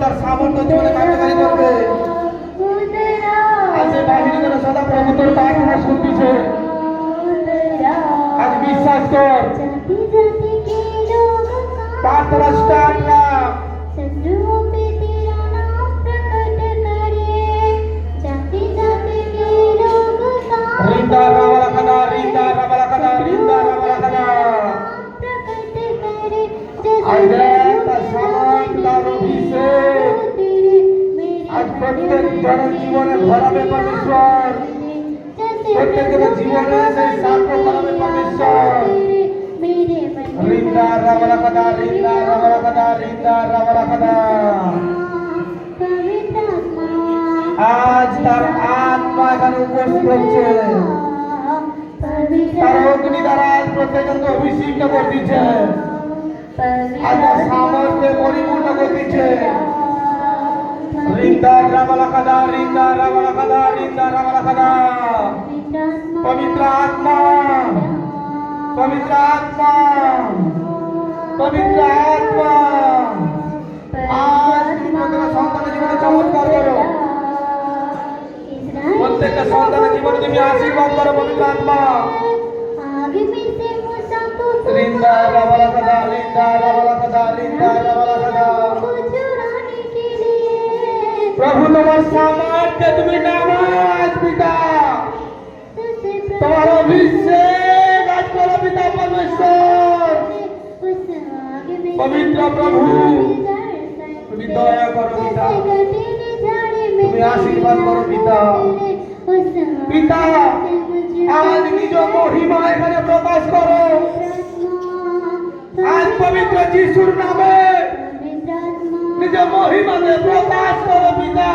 তার সামর্থ্য জীবনে কার্যকারী করবে। আজ এই বাহিনী করে সদা প্রভু তোর প্রার্থনা শুনতেছে। আজ বিশ্বাস কর, প্রার্থনা স্টার্ট না। রিন্দা রাবালা কাদা, রিন্দা রাবালা কাদা, রিন্দা রাবালা কাদা। আজ দেখ তার সামর্থ্য, তার অভিষেক আজ প্রত্যেক জনের জীবনে ভরাবে পরমেশ্বর। প্রত্যেকের জীবনে সেই সাক্ষ্য করাবে পরমেশ্বর। রিন্দা রাবালা কাদা, রিন্দা রাবালা কাদা, রিন্দা রাবালা কাদা। আজ তার আত্মা এখানে উপস্থিত হচ্ছে। তার অগ্নি দ্বারা আজ প্রত্যেকজনকে অভিষিক্ত করে দিচ্ছে। আজ তার সামর্থ্যে পরিপূর্ণ করে দিচ্ছে। রিন্দা রাবালা কাদা, রিন্দা রাবালা কাদা, রিন্দা রাবালা কাদা। পবিত্র আত্মা, পবিত্র আত্মা, পবিত্র আত্মা আজ তুমি প্রত্যেক সন্তানের জীবনে চমৎকার করো। প্রত্যেকটা সন্তানের জীবনে তুমি আশীর্বাদ করো পবিত্র আত্মা। রিন্দা রাবালা কাদা, রিন্দা রাবালা কাদা, রিন্দা রাবালা কাদা। প্রভু তোমার সামর্থ্যে তুমি নামাজ পিতা, তোমার অভিষেক আজ করো পিতা পরমেশ্বর। পবিত্র প্রভু তুমি দয়া করো পিতা, তুমি আশীর্বাদ করো পিতা। পিতা আজ নিজ মহিমা এখানে প্রকাশ করো। আজ পবিত্র যিশুর নামে নিজ মহিমাকে প্রকাশ করো পিতা।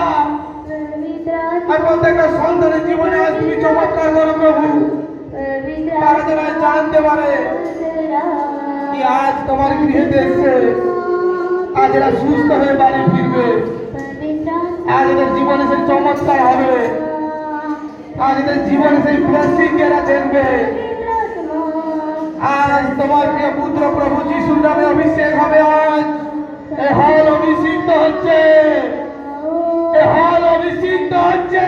আর প্রত্যেকটা সন্তানের জীবনে আজ তুমি চমৎকার করো প্রভু। তারা যেন জানতে পারে কি আজ তোমার গৃহেতে এসছে, আজ এরা সুস্থ হয়ে বাড়ি ফিরবে। আজ এদের জীবনে সেই চমৎকার হবে। আজ এদের জীবনে সেই ব্লেসিং এরা দেখবে। আজ তোমার প্রিয় পুত্র প্রভু যিশুর নামে অভিষেক হবে। আজ এই হল অভিষিক্ত হচ্ছে, এই হল অভিষিক্ত হচ্ছে,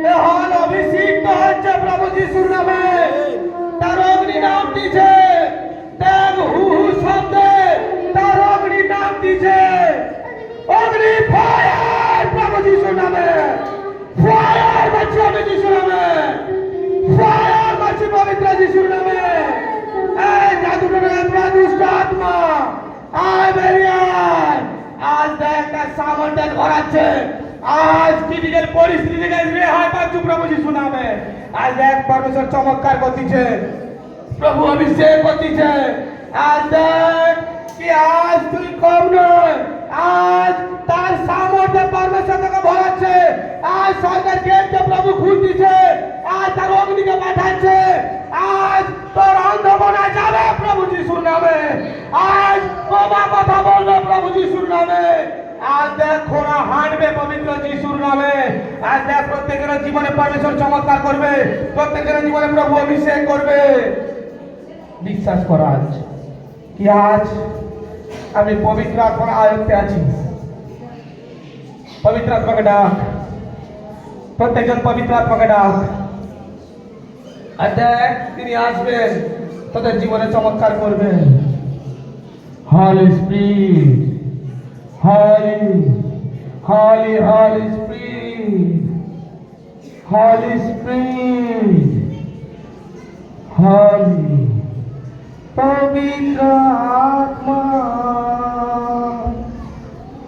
এই হল অভিষিক্ত হচ্ছে প্রভু যিশুর নামে। তার অগ্নি নাম দিছে, দেব হু হু শব্দে তার অগ্নি নাম দিছে। অগ্নি ফায়ার প্রভু যিশুর নামে, ফায়ার বাঁচি আমি যিশুর নামে, ফায়ার বাঁচি পবিত্র যিশুর নামে। এই জাদুকরের দুষ্ট আত্মা আয় বেরিয়ে আয়। আজ দেখ তার সামর্থ্য ভরাচ্ছে। আজ ক্রিটিক্যাল পরিস্থিতি থেকে রেহাই পাচ্ছ প্রভু যিশুর নামে। আজ দেখ পরমেশ্বর চমৎকার করতেছে, প্রভু অভিষেক করতেছে। আজ দেখ কি আজ তুই কম নয়, আজ তার সামর্থ্যে পরমেশ্বর তোকে ভরাচ্ছে। আজ সরকার গেটকে প্রভু খুলতেছে, আজ তার অগ্নিকে পাঠাচ্ছে। আজ তোর অন্ধকার যাবে প্রভু যিশুর নামে। আজ বাবা কথা বলবে প্রভু যিশুর নামে। আজ দেখ খোঁড়া হাঁটবে পবিত্র যিশুর নামে। আজ দেখ প্রত্যেকের জীবনে পরমেশ্বর চমৎকার করবে, প্রত্যেকের জীবনে প্রভু অভিষেক করবে। বিশ্বাস কর আজ কি আজ আমি পবিত্র আত্মার আয়ত্তে আছি। পবিত্র আত্মাকে ডাক, প্রত্যেকজন পবিত্র আত্মাকে ডাক। আর দেখ তিনি আসবেন, তোদের জীবনে চমৎকার করবেন। হলি স্পিরিট, হলি হলি হলি স্পিরিট, হলি স্পিরিট, হলি পবিত্র আত্মা,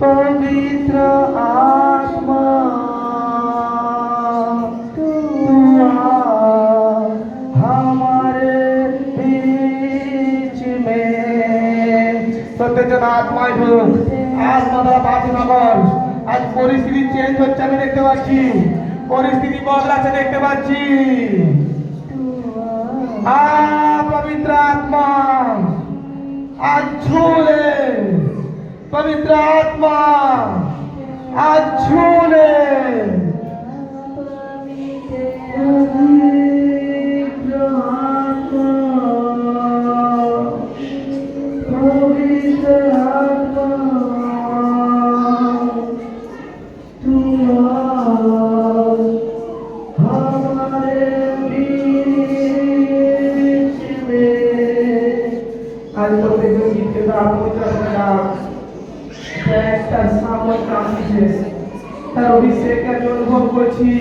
পবিত্র আত্মা हमारे बीच में। প্রত্যেকজন আত্মায় ঢুক, আত্মা দ্বারা প্রার্থনা কর। আজ পরিস্থিতি চেঞ্জ হচ্ছে আমি দেখতে পাচ্ছি, পরিস্থিতি বদলাচ্ছে দেখতে পাচ্ছি। পবিত্র আত্মা আজ ছুলে, পবিত্র আত্মা আজ ছুলে। পবিত্র আত্মা গীতকে তার পবিত্র নাম তার সামর্থ্য আসছে, তার অভিষেককে আমি অনুভব করছি,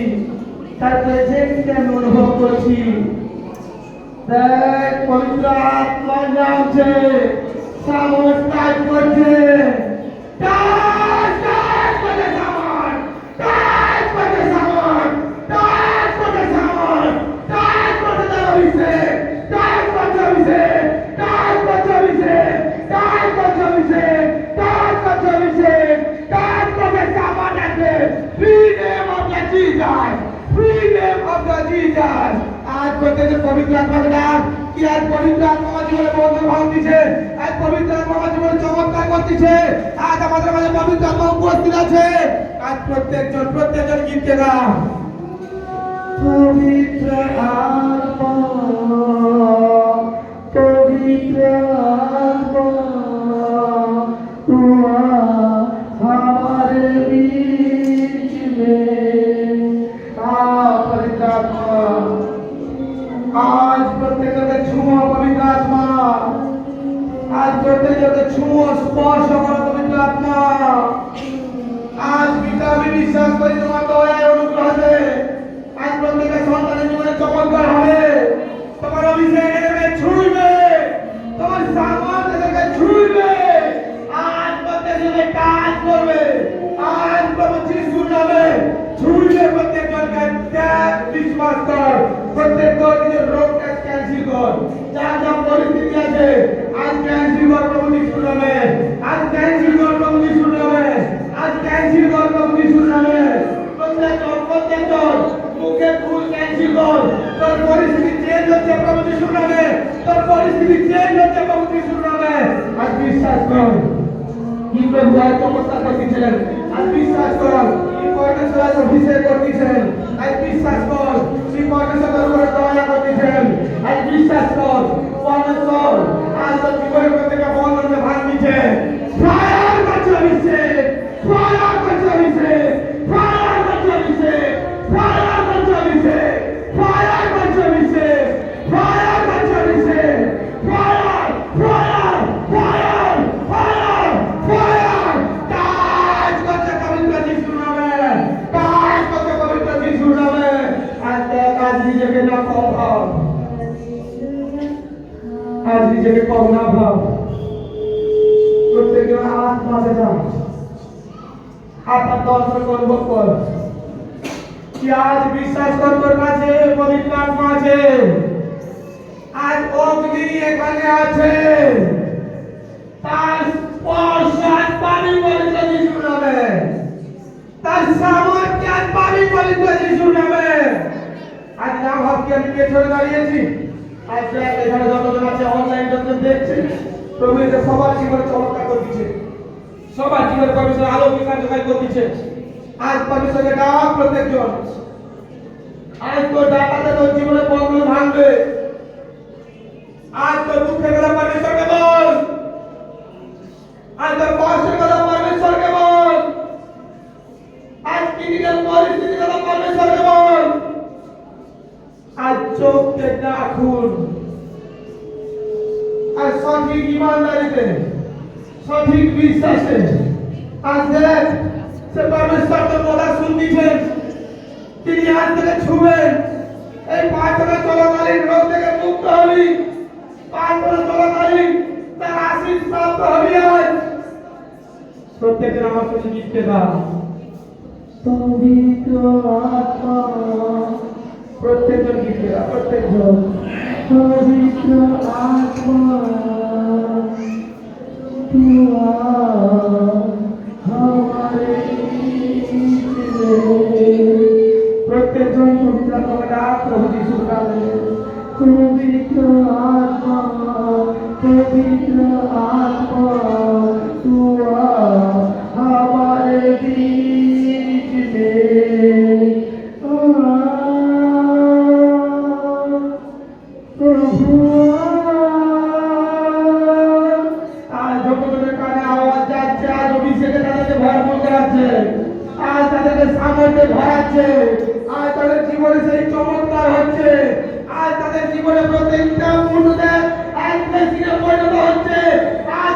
তার প্রেজেন্সকে আমি অনুভব করছি। দেখ পবিত্র আত্মা নামছে, সামর্থ্য কাজ করছে। आज প্রত্যেকটা পবিত্র আত্মাকে ডাক কি আজ পবিত্র আত্মা আমার জীবনে বন্ধন ভাঙ দিছে, আজ পবিত্র আত্মা আমার জীবনে চমৎকার করতেছে, আজ আমাদের মাঝে পবিত্র আত্মা উপস্থিত আছে। আজ প্রত্যেকজন গীতকে গান। পবিত্র আত্মা, পবিত্র আত্মা हुआ हमारे बीच में। पवित्र आत्मा आज प्रत्येक जगह छुओ, पवित्र आत्मा आज प्रत्येक जगह छुओ, स्पर्श करो पवित्र आत्मा। आज पिता भी विश्वास करी তোমার দয়ায় অনুগ্রহে आज प्रत्येक সন্তানের জীবনে চমৎকার হবে, তোমার অভিষেক এদেরকে ছুঁইবে, তোমার সামর্থ্য এদেরকে ছুঁইবে। आज प्रत्येक जगह কাজ করবে, आज প্রভু যিশুর নামে ছুঁইবে প্রত্যেক জনকে। ত্যাগ বিশ্বাস কর, প্রত্যেক নিজের রোগকে ক্যান্সেল কর, যা যা পরিস্থিতি আছে আজ ক্যান্সেল কর প্রভু যিশুর নামে, আজ ক্যান্সেল কর প্রভু যিশুর নামে, আজ ক্যান্সেল কর প্রভু যিশুর নামে। প্রত্যেক মুখে ফুল ক্যান্সেল কর, তোর পরিস্থিতি চেঞ্জ হচ্ছে প্রভু যিশুর নামে, তোর পরিস্থিতি চেঞ্জ হচ্ছে প্রভু যিশুর নামে। আজ বিশ্বাস কর কি প্রভু আজ চমৎকার করতেছেন, আজ বিশ্বাস কর কি পরমেশ্বর আজ অভিষেক করতেছেন, আজ বিশ্বাস কর কি পরমেশ্বর তোর উপরে দয়া করতেছেন, আজ বিশ্বাস কর পরমেশ্বর আজ তোর জীবনের প্রত্যেকটা বন্ধনকে ভাঙছে। ফায়ার করছে অভিষেক, ফায়ার করছে অভিষেক, ফায়ার করছে অভিষেক, ফায়ার করছে অভিষেক, ফায়ার করছে অভিষেক, ফায়ার করছে Abhishek, fire fire fire fire fire. কাজ করছে পবিত্র যিশুর নামে, কাজ করছে পবিত্র যিশুর নামে। আজ দেখ আজ নিজেকে না কম ভাব, আজ নিজেকে কম না ভাব। প্রত্যেকের আত্মাতে যা, আত্মার দর্শন অনুভব কর কি আজ বিশ্বাস কর তোর কাছে পবিত্র আত্মা আছে, আজ অগ্নি এখানে আছে, তার স্পর্শ আজ পাবি পবিত্র যিশুর নামে, তার সামর্থ্য আজ পাবি পবিত্র যিশুর নামে। আজ না ভাব কি আমি পেছনে দাঁড়িয়েছি, আজ এখানে যতজন আছে অনলাইন যতজন দেখছে প্রভু এটা সবার জীবনে চমৎকার করতেছে, সবার জীবনে পরমেশ্বর আলোকিত কার্যকারী করতেছে। আজ পরমেশ্বরকে ডাক প্রত্যেকজন, আজ তোর ডাকাতে তোর জীবনে বন্ধন ভাঙবে, আজ তোর দুঃখের কথা পরমেশ্বরকে বল, আজ তোর কষ্টের কথা পরমেশ্বরকে বল, আজ ক্রিটিক্যাল পরিস্থিতির কথা পরমেশ্বরকে বল। আজ চোখকে না খুন, আজ সঠিক ইমানদারিতে সঠিক বিশ্বাসে আজ দেখ সে পরমেশ্বর তোর কথা শুনতেছেন, তিনি আজ থেকে ছুবেন। এই প্রার্থনা চলাকালীন রোগ থেকে মুক্ত হবি, প্রার্থনা চলাকালীন তার আশীষ প্রাপ্ত হবি। আজ প্রত্যেকের আমার কাছে গীতকে গান। পবিত্র আত্মা, প্রত্যেকজন গীতকে গান, প্রত্যেকজন। পবিত্র আত্মা हुआ हमारे बीच में। প্রত্যেকজন পবিত্র আত্মা প্রভু যিশুর নামে। পবিত্র আত্মা, পবিত্র আত্মা हुआ हमारे बीच में। प्रभु আজ তাদেরকে সামর্থ্যে ভরাচ্ছে, আজ তাদের জীবনে সেই চমৎকার হচ্ছে, আজ তাদের জীবনে প্রত্যেকটা মুহূর্তে এক মেশিনে পরিণত হচ্ছে। আজ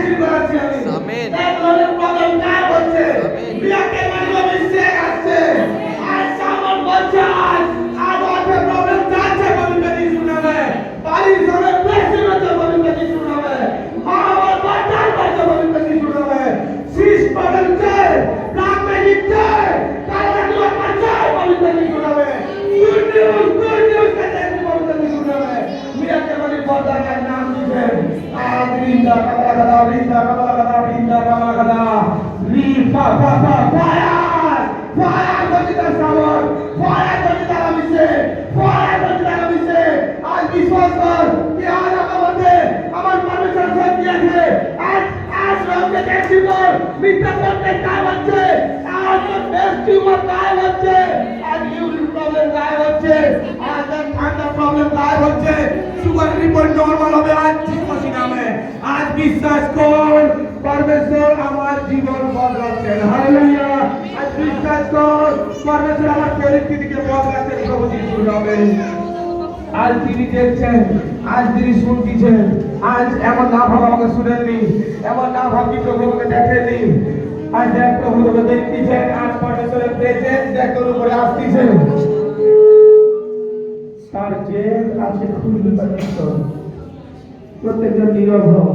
ক্যান্সেল করাচ্ছি আমি আমিন। এক ধরনের প্রবলেম গায়েব হচ্ছে আমিন। বিয়াকে মানে অভিষেক আসছে আজ সামন বলছে আজ অর্থের প্রবলেম যাচ্ছে পবিত্র যিশু নামে বাড়ির সবে বেশি হচ্ছে পবিত্র যিশু নামে মা বাবার বাচ্চার বাচ্চা পবিত্র যিশু নামে শীষ প্রবলেম চাই ব্ল্যাক ম্যাজিক চাই কালারি অপমান চাই পবিত্র যিশু নামে গুড নিউজ কাছে পবিত্র যিশু নামে বিয়াকে মানে বড়দার নাম দিবেন আজ রিন্দা কাবালা রিন্দা কাবালা রিন্দা কাবালা রিফা ফাফা ফায়ার ফায়ার বজিদার সামর ফায়ার বজিদার আমিছে ফায়ার বজিদার আমিছে আজ বিশ্বাস কর कि आज আমার পারমিশন সব দিয়েছে আজ রঙকে দেখছি তোর মিথ্যা করতে কাজ হচ্ছে আজ বেস্ট টিউমার গায়েব হচ্ছে আজ ইউরিন প্রবলেম গায়েব হচ্ছে আজ ঠান্ডা প্রবলেম গায়েব হচ্ছে সুগার রিপোর্ট নরমাল হবে আজ যিশু নামে আজ বিশ্বাস কর পরমেশ্বর আমার জীবন বদলাচ্ছেন হালেলুয়া আজ বিশ্বাস কর পরমেশ্বর আমার পরিস্থিতিকে বদলাচ্ছেন প্রভু যিশুর নামে আজ তিনি দেখছেন আজ তিনি শুনতেছেন আজ এমন না ভাব আমাকে শুনেননি এমন না ভাব কি প্রভু আমাকে দেখেননি আজ দেখ প্রভু তোকে দেখতেছেন আজ পরমেশ্বরের প্রেজেন্স দেখ তোর উপরে আসতেছেন তার জেল আজকে খুলবে পরমেশ্বর প্রত্যেকজন নীরব হও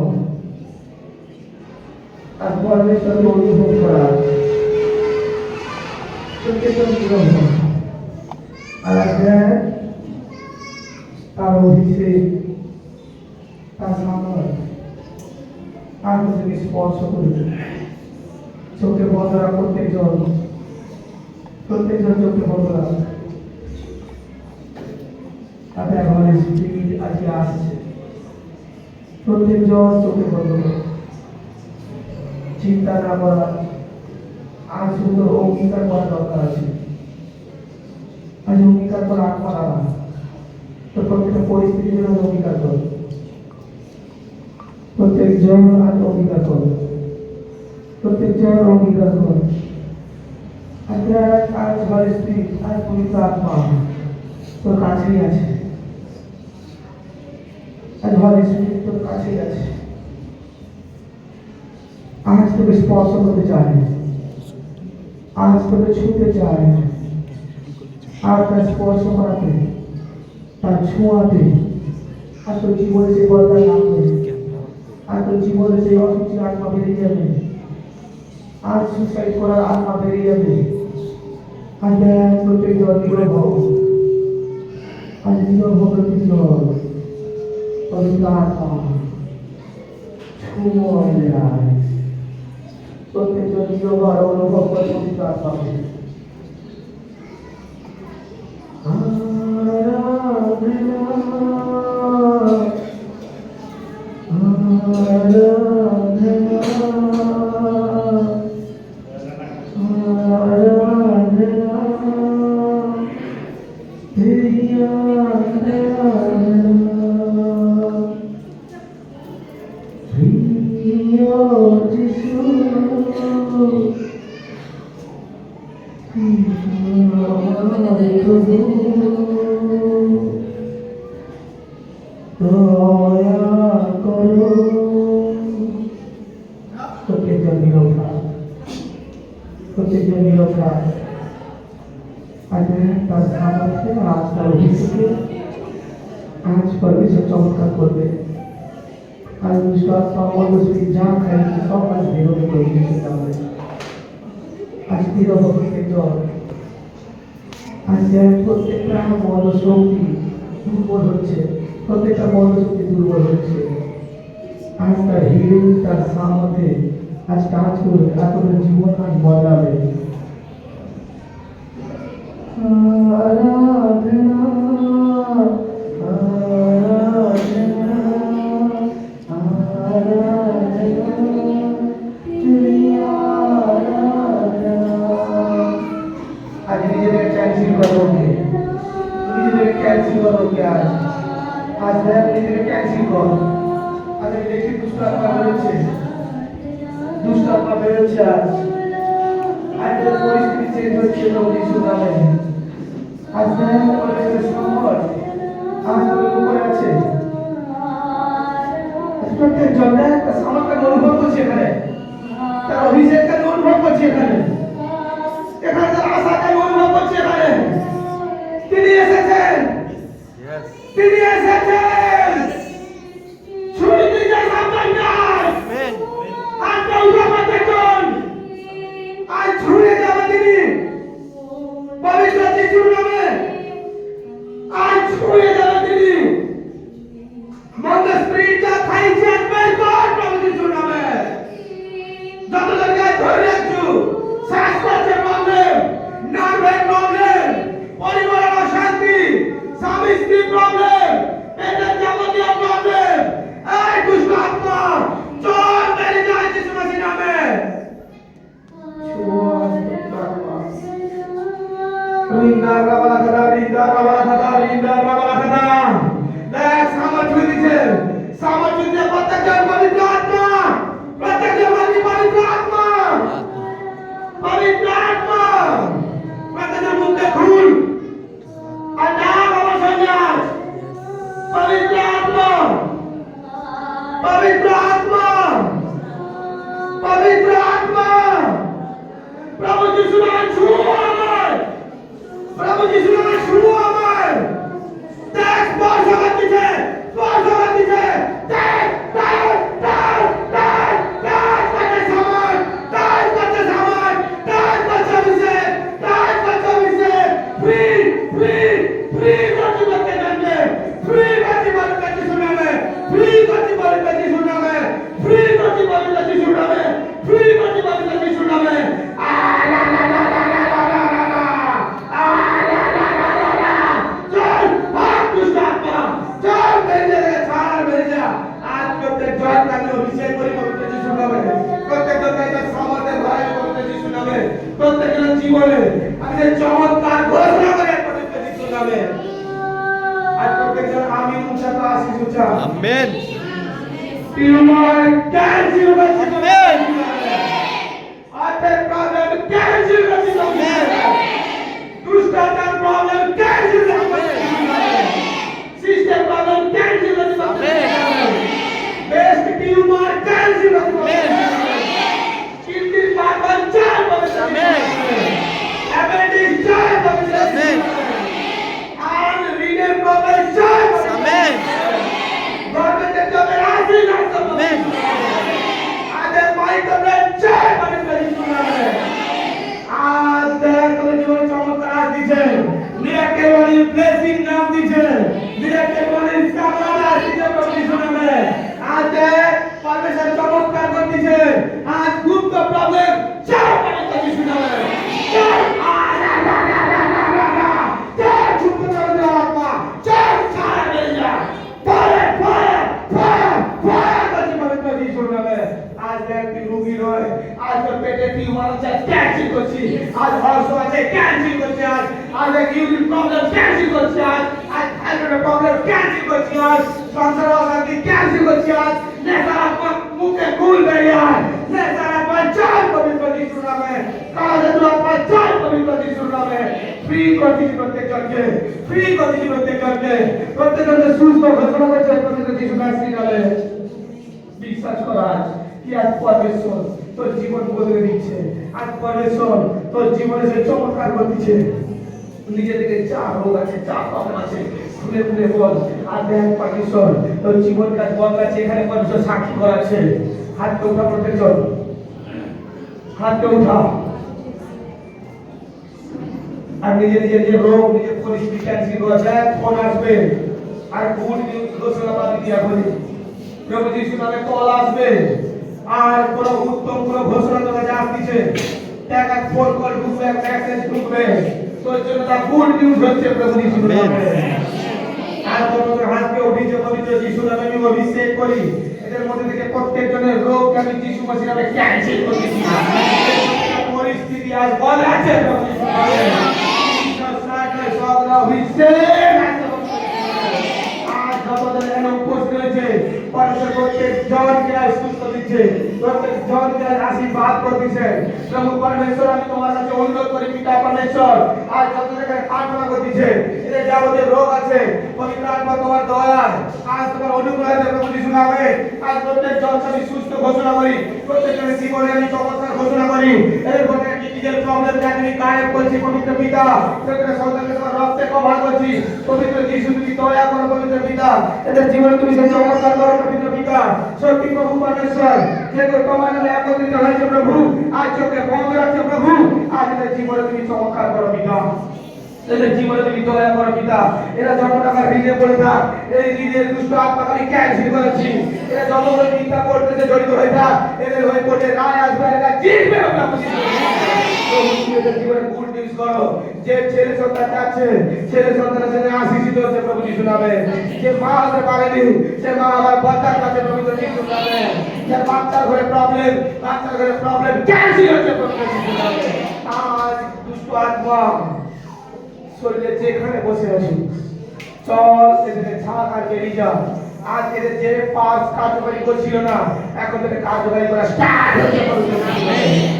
আজ পরমেশ্বরকে অনুভব করা প্রত্যেকজন নীরব হও আর আজ তার অভিষেক তার সামনে আর তোকে স্পর্শ করবে চোখে বন্ধ রাখ প্রত্যেকজন চোখে বন্ধ রাখ তাতে আমার স্পিরিট আজকে আসছে প্রত্যেকজন চোখে বন্ধ রাখ চিন্তা না করা আর শুধু অঙ্গীকার করা দরকার আছে আজ অঙ্গীকার করা আত্মা না তো প্রত্যেকটা পরিস্থিতির জন্য অঙ্গীকার কর প্রত্যেকজন আজ অঙ্গীকার কর প্রত্যেকজন অঙ্গীকার কর আজ ঘরের স্ত্রী আজ পবিত্র আত্মা তোর কাছেই আছে আজ ঘরের স্ত্রী তোর কাছেই আছে আজ তোকে স্পর্শ করতে চায় আজ তোকে ছুঁতে চায় আর তার স্পর্শ করাতে তার ছোঁয়াতে আর তোর জীবনে যে বদলা নামবে আর তোর জীবনে যে অসুচির আত্মা বেরিয়ে যাবে আর সুসাইড করার আত্মা বেরিয়ে যাবে আর দেখ প্রত্যেকজন নীরব হও আজ নীরব হও প্রত্যেকজন পবিত্র আত্মা ছোঁয় প্রত্যেকজন নীরব আর অনুভব করে পবিত্র আত্মাকে প্রত্যেকজন নীরব থাক আজ তার সামর্থ্যে আজ তার অভিষেকে আজ পরমেশ্বর চমৎকার করবে আর বিশ্বাস মন্ডলী যা খাইছে সব আজ বেরোবে প্রভু আজ নীরব প্রত্যেকজন আজ প্রত্যেকটা মন শক্তি দুর্বল হচ্ছে প্রত্যেকটা মন শক্তি দুর্বল হচ্ছে আজ তার হিলিং তার সামর্থ্যে আজ কাজ করবে আর তোদের জীবন আজ বদলাবে আরাধনা আরাধনা আরাধনা তুই আরাধনা আজ নিজেদের ক্যান্সেল করোগে নিজেদের ক্যান্সেল করোগে আজ নিজেদের ক্যান্সেল করো আজ দেখি দুষ্ট আত্মা বেরোচ্ছে দুষ্ট আত্মা বেরোচ্ছে আজ পরিস্থিতি চেঞ্জ হচ্ছে প্রভু যিশুর নামে আজ পরিস্থিতি সংকট আজ তুমি উপরে আছে প্রত্যেক জনকে একটা সামর্থ্য অনুভব করছে এখানে, তার অভিষেককে অনুভব করছে এখানে, এখানে তার আশাকে অনুভব করছে এখানে। তিনি এসেছেন, তিনি এসেছেন। ছুটি দিয়ে সাবধান গাছ আজকে উঠা প্রত্যেকজন আজ ছুঁয়ে যাবে তিনি পবিত্র যিশুর নামে, আজ ছুঁয়ে যাবে তিনি। Among the spirits of Christ by God from যিশুর নামে। যত জায়গায় ধরে রাখছো শ্বাসকষ্টের প্রবলেম, নার্ভের প্রবলেম, পরিবারের অশান্তি, স্বামী স্ত্রীর প্রবলেম, পেটের যাবতীয় প্রবলেম, এই দুষ্ট আত্মা চল বেরিয়ে যায় যিশু মসির নামে। রিন্দা রাবালা খাদা, রিন্দা রাবালা খাদা, রিন্দা রাবালা খাদা। দেখ সামর্থ্য দিচ্ছে, সামর্থ্য দিয়ে প্রত্যেকজন পবিত্র আত্মা, প্রত্যেকজন পবিত্র আত্মা, পবিত্র আত্মা, প্রত্যেকজন মুখে খুল আর ডাক আমার সন্ন্যাস। পবিত্র আত্মা, পবিত্র আত্মা, পবিত্র আত্মা, প্রভু যিশু নামে ছুঁয়ো আমার, প্রভু যিশু নামে ছুঁয়ো আমার। দেখ স্পর্শ করতেছে, স্পর্শ করতেছে, দেখ দেখ দেখ দেখ দেখ করতে সামান, দেখ করতে সামান, দেখ করতে অভিষেক, দেখ করতে অভিষেক। ফ্রি ফ্রি ফ্রি করতে করতে জানবে, ফ্রি করতে বলতে যিশু নামে, ফ্রি করতে বলতে যিশু নামে, ফ্রি করতে বলতে যিশু নামে, ফ্রি করতে বলতে যিশু নামে। আলা লা লা লা লা লা লা লা লা, আলা লা লা লা লা। চল ভাগ দুষ্ট আত্মা, চল বেরিয়ে যা, ছাড় বেরিয়ে যা। আজ প্রত্যেক জন নামে অভিষেক করি পবিত্র যিশু নামে, প্রত্যেক জন তার সামর্থ্যে ভরাই পবিত্র যিশু নামে, প্রত্যেক জন জীবনে আমি যে চমৎকার ঘোষণা করে পবিত্র যিশু নামে। আজ প্রত্যেক জন আমিন উচ্চারণ আশীষ উচ্চারণ আমেন। টিউমার ক্যান্সেল হচ্ছে, আমেন। হার্টের প্রবলেম ক্যান্সেল হচ্ছে, আমেন। দুষ্টার প্রবলেম ক্যান্সেল হচ্ছে, আমেন। সিস্টেম প্রবলেম ক্যান্সেল হচ্ছে, আমেন। বেস্ট টিউমার ক্যান্সেল হচ্ছে, আমেন। কিডনি পাগল চাই হবে, আমেন। অ্যাপেন্ডিক্স চাই হবে, আমেন। আর রিনের প্রবলেম চাই হবে, আমেন। গভর্নমেন্টের জবের আশীষ আসতে হবে, আমেন। আদের মাইক্রোব্রেন চাই হবে যিশু নামে। আজ দেখ তোর জীবনে চমৎকার আজ দিছে, মিরাকেল ওয়ালি ব্লেসিং নাম দিছে, মিরাকেল ওয়ালি সামলানা দিছে প্রভু যিশু নামে। আজ দেখ পরমেশ্বর চমৎকার করে দিছে, আজ গুপ্ত প্রবলেম চাই হবে যিশু নামে। চাই আলা লা লা লা লা লা লা, চাই গুপ্ত প্রবলেম আত্মা, চাই ছাড়া বেরিয়ে যা। ফায়ার ফায়ার ফায়ার ফায়ার করছি পবিত্র যিশুর নামে। আজ দেখ তুই রোগী নয়, আজ তোর পেটে টিউমার আছে ক্যান্সেল করছি, আজ হর্ষ আছে ক্যান্সেল করছি, আজ আজ এক ইউরিন প্রবলেম ক্যান্সেল করছি, আজ আজ থাইরয়েড প্রবলেম ক্যান্সেল করছি, আজ সংসার অশান্তি ক্যান্সেল করছি, আজ নেশার আপনার মুখে খুল বেরিয়ে আয়, নেশার আপনার চাই পবিত্র যিশুর নামে, কাজের আপনার চাই পবিত্র যিশুর নামে। ফ্রি করছি প্রত্যেকজনকে, ফ্রি করছি প্রত্যেকজনকে, প্রত্যেকজনকে সুস্থ ঘোষণা করছে পবিত্র যিশু খ্রিস্টের নামে। বিশ্বাস কর আজ কি আজ পরমেশ্বর তোর জীবন বদলে দিচ্ছে, আজ পরমেশ্বর তোর জীবনে সে চমৎকার করতেছে। নিজে থেকে যা রোগ আছে, যা প্রবলেম আছে খুলে খুলে বল, আর দেখ পরমেশ্বর তোর জীবন কাজ বদলাচ্ছে। এখানে পরমেশ্বর সাক্ষী করাচ্ছে। হাতটা উঠা প্রত্যেকজন, হাতটা উঠা। আর নিজে নিজে যে রোগ, নিজের পরিস্থিতি ক্যান্সেল করা যায়, ফোন আসবে আর গুড নিউজ ঘোষণা বাদ দিয়া বলি প্রভু যিশু নামে কল আসবে, আর কোন উত্তম কোন ঘোষণা তোর কাছে আসছে, টাকা ফোন কল ঢুকবে, মেসেজ ঢুকবে, তোর জন্য তা গুড নিউজ হচ্ছে প্রভু যিশু নামে। আর তোমাদের হাতকে উঠিয়ে পবিত্র যিশু নামে আমি অভিষেক করি। এদের মধ্যে থেকে প্রত্যেকজনের রোগকে আমি যিশু মসির নামে ক্যান্সেল করতেছি। পরিস্থিতি আজ বদলাচ্ছে প্রভু যিশু নামে। অভিষেক আজ যতজন এখানে উপস্থিত রয়েছে পরমেশ্বর প্রত্যেক জনকে সুস্থ দিচ্ছে, প্রত্যেক জনকে আশীর্বাদ করতেছে। প্রভু পরমেশ্বর আমি তোমার কাছে অনুরোধ করি পিতা পরমেশ্বর, আজ যতজন এখানে প্রার্থনা করতেছে এদের যাবতীয় রোগ আছে পবিত্র আত্মা তোমার দয়ায় আজ তোমার অনুগ্রহে প্রভু যিশু নামে আজ প্রত্যেক জনকে আমি সুস্থ ঘোষণা করি প্রত্যেকের জীবনে আমি চমৎকার ঘোষণা করি এদের মধ্যে নিজের প্রবলেম আমি গায়েব করছি পবিত্র পিতা প্রত্যেক সন্তানকে তোমার রক্তে কভার করছি পবিত্র যিশু তুমি দয়া করো পবিত্র পিতা এদের জীবনে তুমি যে চমৎকার করো পবিত্র পিতা সত্যি প্রভু পরমেশ্বর যে তোমার নামে একত্রিত হয়েছে প্রভু আজ চোখে বন্ধ রাখছে প্রভু আজ এদের জীবনে তুমি চমৎকার করো পিতা এদের জীবনে তুমি দয়া করো পিতা এরা যত টাকা ঋণে পড়ে থাক এই ঋণের দুষ্ট আত্মাকে আমি ক্যান্সেল করেছি এরা যত বড় মিথ্যা করতেছে জড়িত হয়ে থাক এদের হয়ে কোর্টে রায় আসবে এরা জিতবে আমরা বুঝি প্রভু তুমি এদের জীবনে গুড নিউজ করো যে ছেলে সন্তান যাচ্ছে ছেলে সন্তানের সাথে আশীষিত হচ্ছে প্রভু যিশু নামে যে মা হতে পারেনি সে মা আবার বাচ্চার কাছে পবিত্র যিশু নামে যার বাচ্চার ঘরে প্রবলেম ক্যান্সেল হচ্ছে পবিত্র যিশু নামে আজ দুষ্ট আত্মা শরীরে যেখানে বসে আছি চল এদের ছাড় আর বেরিয়ে যা আজ এদের যে পাস কার্যকারী করছিল না এখন থেকে কার্যকারী করা স্টার্ট হচ্ছে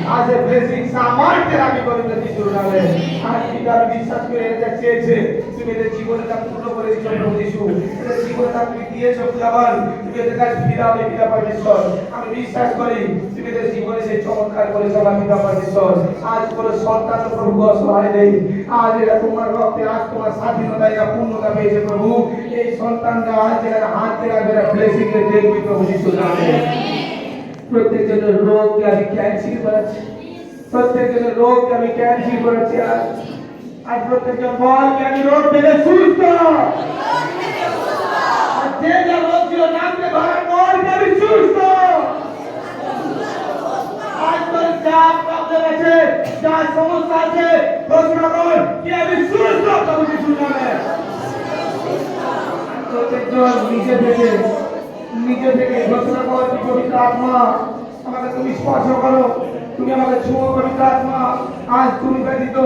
আজ এর ব্লেসিং সামান্যের আমি পবিত্র যিশুর নামে আজ পিতার বিশ্বাস করে এদের চেয়েছে তুমি এদের জীবনটা পূর্ণ করে দিচ্ছ প্রভু যিশু এদের জীবনটা তুমি দিয়েছো খুদাবান তুমি এদের কাছে ফিরাবে পিতা পরমেশ্বর আমি বিশ্বাস করি তুমি এদের জীবনে সেই চমৎকার করে সবার পিতা পরমেশ্বর আজ কোনো সন্তান প্রভু অসহায় নেই আজ এরা তোমার রক্তে আজ তোমার স্বাধীনতা এরা পূর্ণতা পেয়েছে প্রভু এই সন্তানরা আজ এরা হাত দেওয়া ব্লেসিং এ দেখবি প্রভু যিশুর নামে প্রত্যেকজনের রোগকে আমি ক্যান্সেল করেছি প্রত্যেকজনের রোগকে আমি ক্যান্সেল করেছি আজ প্রত্যেকজন বলকে আমি রোগ থেকে সুস্থ যে যা রোগ ছিল নামতে ধরার বলকে আমি সুস্থ আজ তোর যা প্রবলেম আছে যা সমস্যা আছে ঘোষণা কর কি আমি সুস্থ প্রভু যিশুর নামে প্রত্যেকজন নিজে থেকে ঘোষণা করো পবিত্র আত্মা আমাকে তুমি স্পর্শ করো তুমি আমাকে ছুঁয়ো পবিত্র আত্মা আজ তুমি ব্যতীত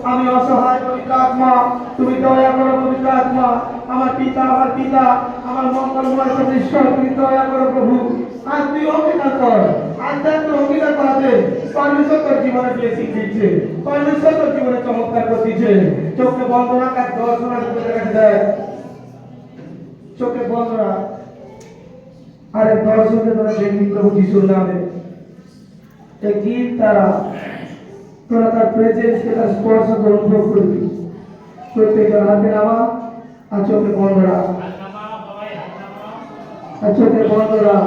আমি অসহায় পবিত্র আত্মা তুমি দয়া করো পবিত্র আত্মা আমার পিতা আমার মঙ্গলময় ঈশ্বর তুমি দয়া করো প্রভু আজ তুই অঙ্গীকার কর আজ তো অঙ্গীকার করাতে পরমেশ্বর তোর জীবনে ব্লেসিং দিচ্ছে পরমেশ্বর তোর জীবনে চমৎকার করতেছে চোখকে বন্ধ রাখ আর দর্শন কাছে দেয় চোখে বন্ধ রাখ আরে দর্শকে তোরা দেখবি প্রভু যিশুর নামে এই গীত তারা তোরা তার প্রেজেন্সকে তার স্পর্শ অনুভব করবি প্রত্যেকের হাতে নামা আর চোখে বন্ধ রাখ আর চোখে বন্ধ রাখ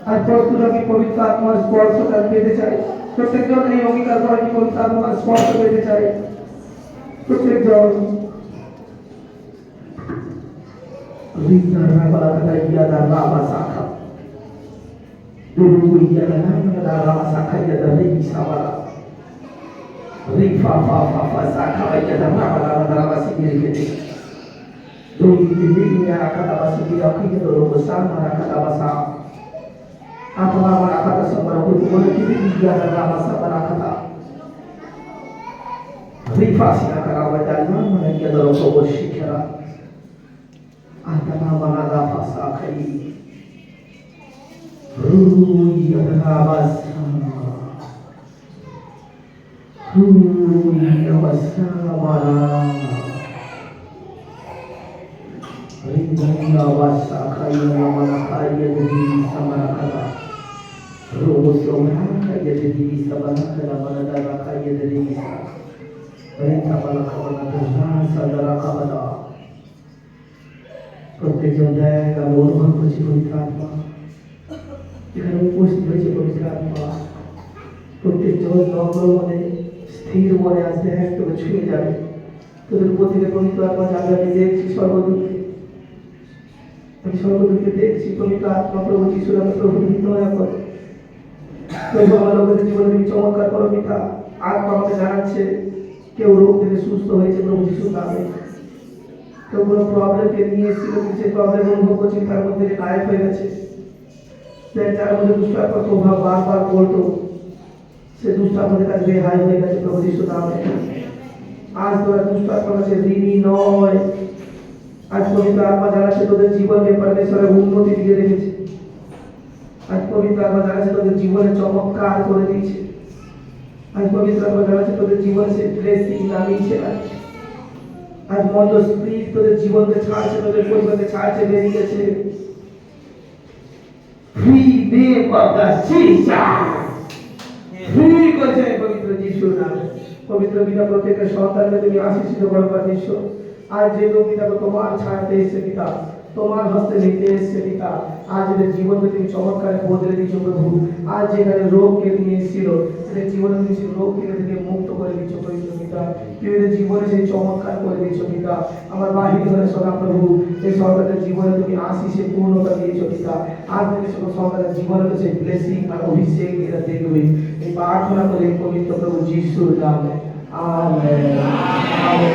আর প্রস্তুত আমি পবিত্র আত্মার স্পর্শটা পেতে চাই প্রত্যেকজন এই অঙ্গীকার করে আমি পবিত্র আত্মার স্পর্শ পেতে চাই প্রত্যেকজন Rita Rabala Kaya Rama Saka Dulu Iya Rama Saka Ya Dari Sabara Rifa Fa Saka Ya Rama Sikiri Kiti Dulu Ini Akata Sikiri Akhi Dulu Besar Akata Basa Atau Akata Sabara Dulu Kiti Iya Rama Sabara Akata Rifa Sikara Wadana Ya Dulu Kobo Shikara Atama balada fasakai Ruya basa Ruya basa bala Rinda basa kaya namana kaya jadi samara kala Ruya somra kaya jadi samara kala balada kaya jadi bisa Rinda bala kala kala sadara kala প্রত্যেকজন দেখ আমি অনুভব করছি পবিত্র আত্মা এখানে উপস্থিত হয়েছে পবিত্র আত্মা প্রত্যেকজন নম্র মনে স্থির মনে আজ দেখ তোকে ছুঁয়ে যাবে তোদের উপর থেকে পবিত্র আত্মা যাবে আমি দেখছি সর্বদূরকে দেখছি পবিত্র আত্মা প্রভু যিশুর আমি প্রভু দয়া করো প্রভু আমার লোকেদের জীবনে তুমি চমৎকার করো পিতা আত্মা আমাকে জানাচ্ছে কেউ রোগ থেকে সুস্থ হয়েছে প্রভু যিশুর নামে তো কোনো প্রবলেমকে নিয়ে এসেছিল যে প্রবলেম অনুভব করছি তার মধ্যে গায়েব হয়ে গেছে যার মধ্যে দুষ্ট আত্মার প্রভাব বারবার করতো সে দুষ্ট আত্মাদের কাছে রেহাই হয়ে গেছে প্রভু যিশুর নামে আজ তোরা দুষ্ট আত্মার কাছে ঋণী নয় আজ পবিত্র আত্মা জানাচ্ছে তোদের জীবনকে পরমেশ্বরের উন্নতি দিয়ে রেখেছে আজ পবিত্র আত্মা জানাচ্ছে তোদের জীবনে চমৎকার করে দিয়েছে আজ পবিত্র কথা আছে তোদের জীবনে সেই ব্লেসিং নামিয়েছে না। আজ মন্দ স্পিরিট তোদের জীবনকে ছাড়ছে, তোদের পরিবারকে ছাড়ছে, বেরিয়ে গেছে। Free name of the Jesus, free করেছে পবিত্র যিশুর নামে। পবিত্র পিতা প্রত্যেকের সন্তানকে তুমি আশীর্বাদ করো পাঠিয়েছো। আজ যে লোক পিতা তোমার ছায়াতে এসেছে পিতা, তোমার হস্তে নিতে এসেছে পিতা, আজ এদের জীবনকে তুমি চমৎকারে বদলে দিচ্ছ প্রভু। আজ যেখানে রোগ কেটে নিয়ে এসেছিল এদের জীবনে তুমি সেই রোগ থেকে মুক্ত করে দিচ্ছ পবিত্র পিতা। তুমি এদের জীবনে সেই চমৎকার করে দিচ্ছ পিতা। আমার বাহির ঘরে সদা প্রভু এই সন্তানের জীবনে তুমি আশিসে পূর্ণতা দিয়েছো পিতা। আজ থেকে সকল সন্তানের জীবনে সেই ব্লেসিং আর অভিষেক এরা দেখবে। এই প্রার্থনা করে পবিত্র প্রভু যিশুর নামে আমেন। আমেন।